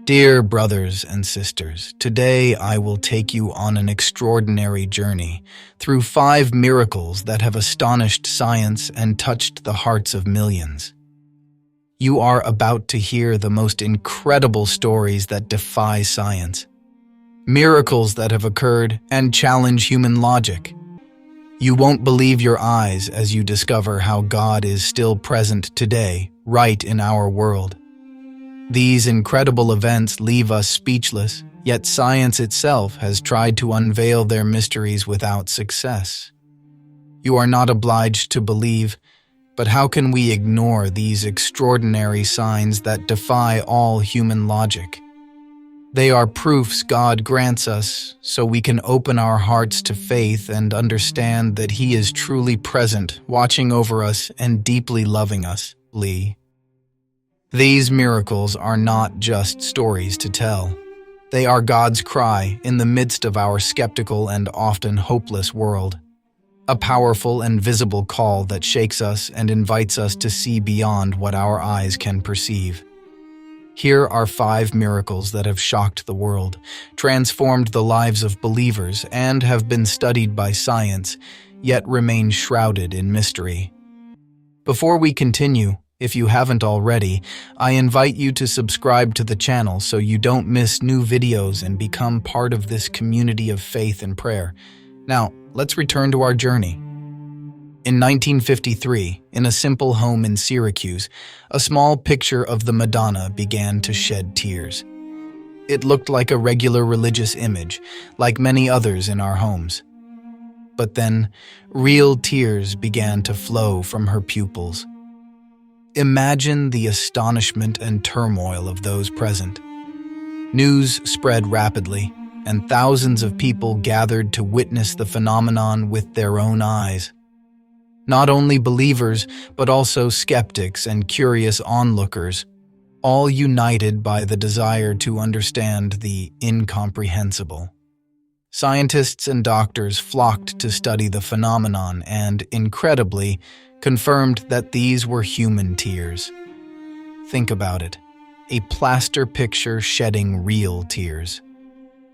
Dear brothers and sisters, today I will take you on an extraordinary journey through 5 miracles that have astonished science and touched the hearts of millions. You are about to hear the most incredible stories that defy science, miracles that have occurred and challenge human logic. You won't believe your eyes as you discover how God is still present today, right in our world. These incredible events leave us speechless, yet science itself has tried to unveil their mysteries without success. You are not obliged to believe, but how can we ignore these extraordinary signs that defy all human logic? They are proofs God grants us so we can open our hearts to faith and understand that He is truly present, watching over us and deeply loving us. These miracles are not just stories to tell. They are God's cry in the midst of our skeptical and often hopeless world. A powerful and visible call that shakes us and invites us to see beyond what our eyes can perceive. Here are 5 miracles that have shocked the world, transformed the lives of believers, and have been studied by science, yet remain shrouded in mystery. Before we continue, if you haven't already, I invite you to subscribe to the channel so you don't miss new videos and become part of this community of faith and prayer. Now, let's return to our journey. In 1953, in a simple home in Syracuse, a small picture of the Madonna began to shed tears. It looked like a regular religious image, like many others in our homes. But then, real tears began to flow from her pupils. Imagine the astonishment and turmoil of those present. News spread rapidly, and thousands of people gathered to witness the phenomenon with their own eyes. Not only believers, but also skeptics and curious onlookers, all united by the desire to understand the incomprehensible. Scientists and doctors flocked to study the phenomenon and, incredibly, confirmed that these were human tears. Think about it, a plaster picture shedding real tears.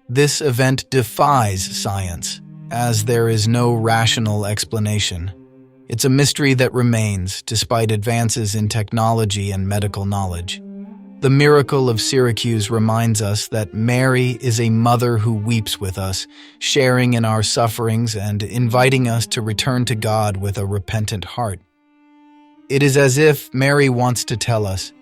This event defies science, as there is no rational explanation. It's a mystery that remains, despite advances in technology and medical knowledge. The Miracle of Syracuse reminds us that Mary is a mother who weeps with us, sharing in our sufferings and inviting us to return to God with a repentant heart. It is as if Mary wants to tell us,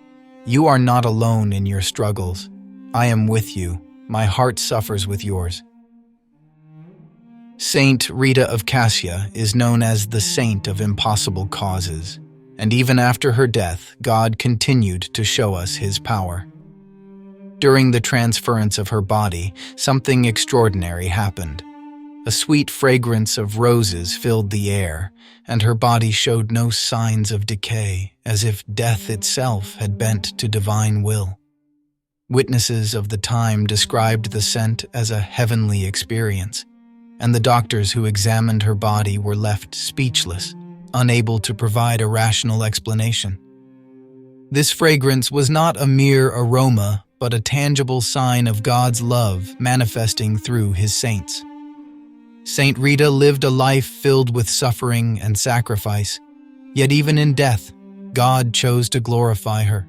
"You are not alone in your struggles. I am with you. My heart suffers with yours." Saint Rita of Cassia is known as the Saint of Impossible Causes, and even after her death, God continued to show us His power. During the transference of her body, something extraordinary happened. A sweet fragrance of roses filled the air, and her body showed no signs of decay, as if death itself had bent to divine will. Witnesses of the time described the scent as a heavenly experience, and the doctors who examined her body were left speechless, unable to provide a rational explanation. This fragrance was not a mere aroma, but a tangible sign of God's love manifesting through His saints. Saint Rita lived a life filled with suffering and sacrifice, yet even in death, God chose to glorify her.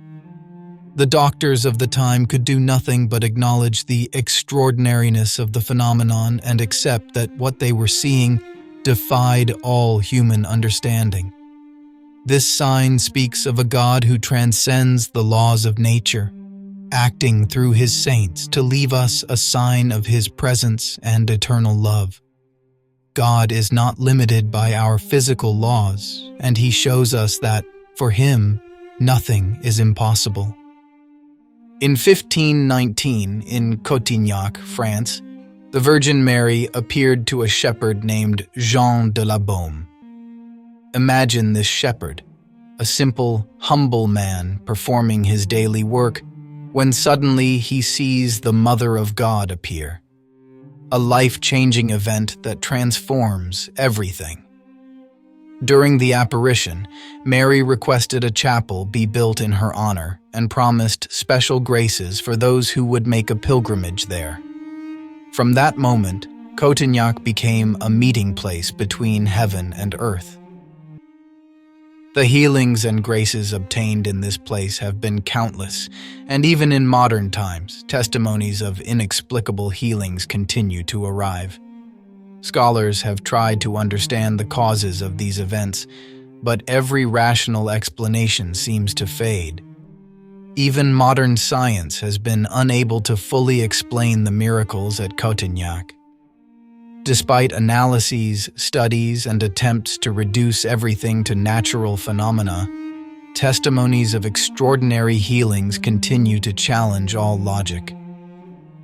The doctors of the time could do nothing but acknowledge the extraordinariness of the phenomenon and accept that what they were seeing defied all human understanding. This sign speaks of a God who transcends the laws of nature, acting through His saints to leave us a sign of His presence and eternal love. God is not limited by our physical laws, and He shows us that, for Him, nothing is impossible. In 1519, in Cotignac, France, the Virgin Mary appeared to a shepherd named Jean de la Baume. Imagine this shepherd, a simple, humble man performing his daily work, when suddenly he sees the Mother of God appear. A life-changing event that transforms everything. During the apparition, Mary requested a chapel be built in her honor and promised special graces for those who would make a pilgrimage there. From that moment, Kouak became a meeting place between heaven and earth. The healings and graces obtained in this place have been countless, and even in modern times, testimonies of inexplicable healings continue to arrive. Scholars have tried to understand the causes of these events, but every rational explanation seems to fade. Even modern science has been unable to fully explain the miracles at Kouak. Despite analyses, studies, and attempts to reduce everything to natural phenomena, testimonies of extraordinary healings continue to challenge all logic.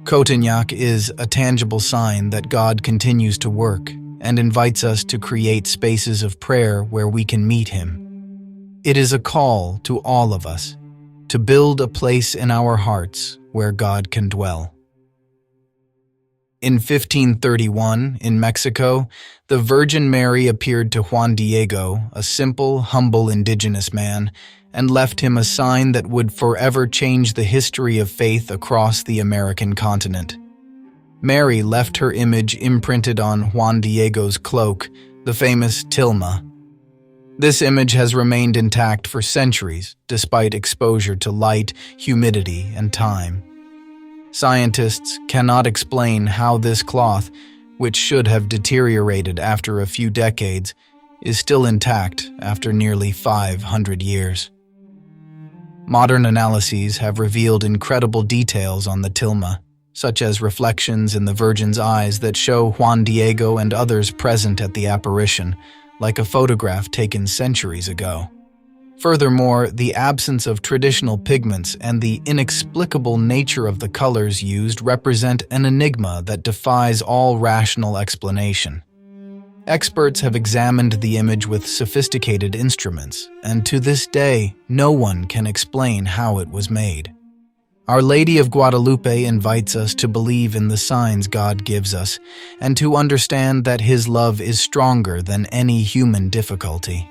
Kouak is a tangible sign that God continues to work and invites us to create spaces of prayer where we can meet Him. It is a call to all of us to build a place in our hearts where God can dwell. In 1531, in Mexico, the Virgin Mary appeared to Juan Diego, a simple, humble indigenous man, and left him a sign that would forever change the history of faith across the American continent. Mary left her image imprinted on Juan Diego's cloak, the famous tilma. This image has remained intact for centuries, despite exposure to light, humidity, and time. Scientists cannot explain how this cloth, which should have deteriorated after a few decades, is still intact after nearly 500 years. Modern analyses have revealed incredible details on the tilma, such as reflections in the Virgin's eyes that show Juan Diego and others present at the apparition, like a photograph taken centuries ago. Furthermore, the absence of traditional pigments and the inexplicable nature of the colors used represent an enigma that defies all rational explanation. Experts have examined the image with sophisticated instruments, and to this day, no one can explain how it was made. Our Lady of Guadalupe invites us to believe in the signs God gives us and to understand that His love is stronger than any human difficulty.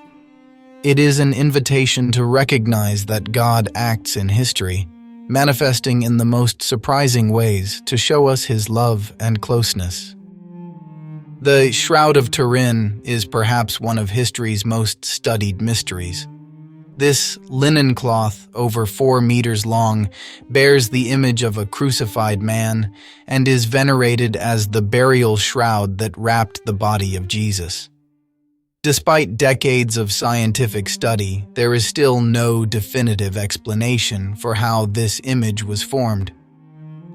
It is an invitation to recognize that God acts in history, manifesting in the most surprising ways to show us His love and closeness. The Shroud of Turin is perhaps one of history's most studied mysteries. This linen cloth, over 4 meters long, bears the image of a crucified man and is venerated as the burial shroud that wrapped the body of Jesus. Despite decades of scientific study, there is still no definitive explanation for how this image was formed.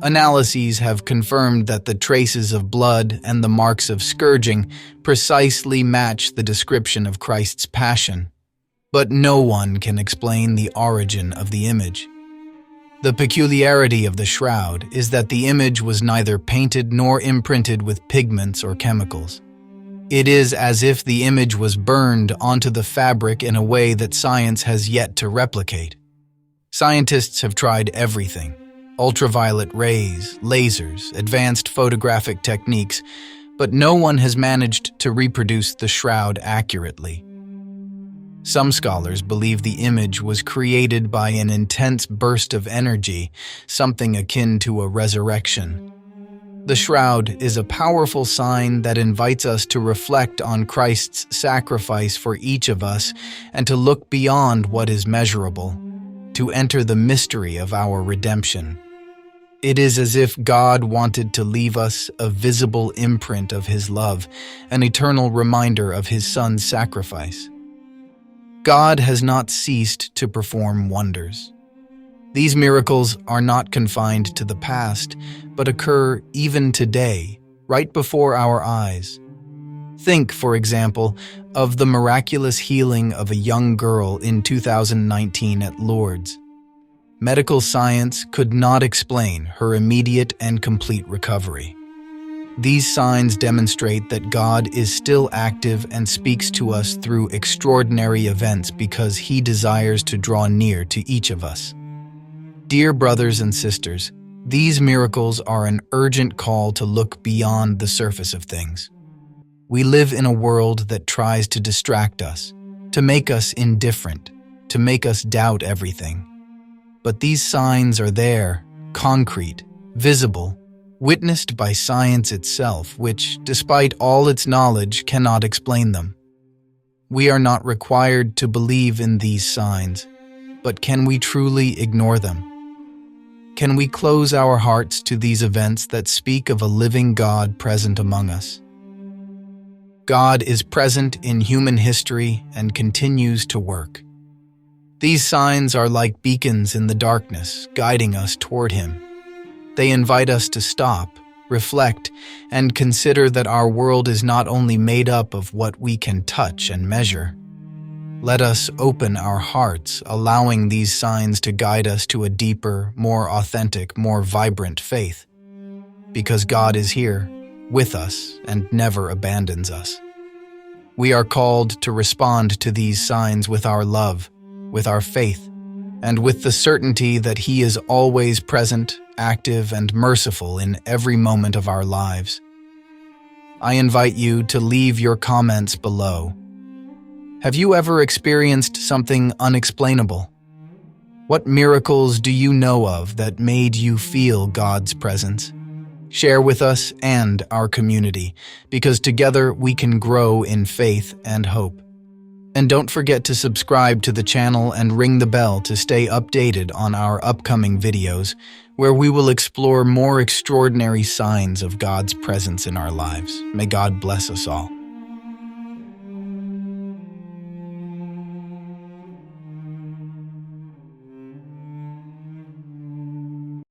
Analyses have confirmed that the traces of blood and the marks of scourging precisely match the description of Christ's passion. But no one can explain the origin of the image. The peculiarity of the shroud is that the image was neither painted nor imprinted with pigments or chemicals. It is as if the image was burned onto the fabric in a way that science has yet to replicate. Scientists have tried everything: ultraviolet rays, lasers, advanced photographic techniques, but no one has managed to reproduce the shroud accurately. Some scholars believe the image was created by an intense burst of energy, something akin to a resurrection. The shroud is a powerful sign that invites us to reflect on Christ's sacrifice for each of us and to look beyond what is measurable, to enter the mystery of our redemption. It is as if God wanted to leave us a visible imprint of His love, an eternal reminder of His Son's sacrifice. God has not ceased to perform wonders. These miracles are not confined to the past, but occur even today, right before our eyes. Think, for example, of the miraculous healing of a young girl in 2019 at Lourdes. Medical science could not explain her immediate and complete recovery. These signs demonstrate that God is still active and speaks to us through extraordinary events because He desires to draw near to each of us. Dear brothers and sisters, these miracles are an urgent call to look beyond the surface of things. We live in a world that tries to distract us, to make us indifferent, to make us doubt everything. But these signs are there, concrete, visible, witnessed by science itself, which, despite all its knowledge, cannot explain them. We are not required to believe in these signs, but can we truly ignore them? Can we close our hearts to these events that speak of a living God present among us? God is present in human history and continues to work. These signs are like beacons in the darkness, guiding us toward Him. They invite us to stop, reflect, and consider that our world is not only made up of what we can touch and measure. Let us open our hearts, allowing these signs to guide us to a deeper, more authentic, more vibrant faith. Because God is here, with us, and never abandons us. We are called to respond to these signs with our love, with our faith, and with the certainty that He is always present, active, and merciful in every moment of our lives. I invite you to leave your comments below. Have you ever experienced something unexplainable? What miracles do you know of that made you feel God's presence? Share with us and our community, because together we can grow in faith and hope. And don't forget to subscribe to the channel and ring the bell to stay updated on our upcoming videos, where we will explore more extraordinary signs of God's presence in our lives. May God bless us all.